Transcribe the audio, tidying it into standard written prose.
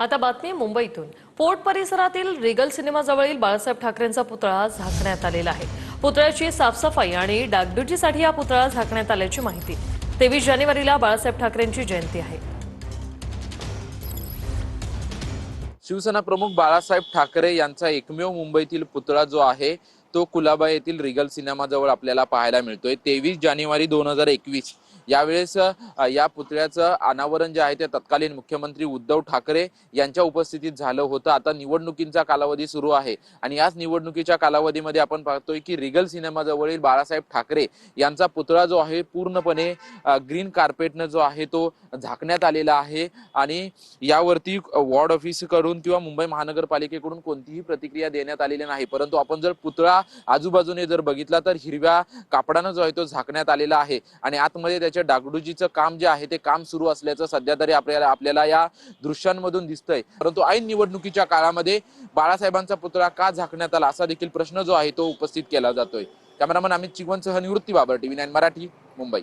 आता बातमी मुंबईतून। फोर्ट परिसरातील रिगल सिनेमाजवळील बाळासाहेब ठाकरेंचा पुतळा झाकण्यात आलेला आहे। पुतळ्याची साफसफाई आणि डागडुजीसाठी हा पुतळा झाकण्यात आल्याची माहिती। 23 जानेवारीला बाळासाहेब ठाकरेंची जयंती आहे। शिवसेना प्रमुख बाळासाहेब ठाकरे यांचा एकमेव मुंबईतील पुतळा जो आहे तो कुलाबा येथील रिगल सिनेमाजवळ आपल्याला पाहायला मिळतोय। 23 जानेवारी 2021 यावेळेस या पुतळ्याचं अनावरण जे आहे ते तत्कालीन मुख्यमंत्री उद्धव ठाकरे यांच्या उपस्थितीत झालं होतं। आता निवडणुकीचा कालावधी सुरू आहे आणि याच निवडणुकीच्या कालावधीमध्ये आपण पाहतोय की रिगल सिनेमाजवळील बाळासाहेब ठाकरे यांचा पुतळा जो आहे पूर्णपणे ग्रीन कार्पेटने जो आहे तो झाकण्यात आलेला आहे आणि यावरती वॉर्ड ऑफिस कडून किंवा मुंबई महानगरपालिकेकडून कोणतीही प्रतिक्रिया देण्यात आलेली नाही। परंतु आपण जर पुतळा आजूबाजूने जर बघितला तर हिरव्या कापडाने जो आहे तो झाकण्यात आलेला आहे आणि आतमध्ये त्याच्या डागडुजीचं काम जे आहे ते काम सुरू असल्याचं सध्या तरी आपल्याला या दृश्यांमधून दिसतंय। परंतु ऐन निवडणुकीच्या काळामध्ये बाळासाहेबांचा पुतळा का झाकण्यात आला असा देखील प्रश्न जो आहे तो उपस्थित केला जातोय। कॅमेरामन अमित चिगवनसह निवृत्ती बाबर, TV9 मराठी, मुंबई।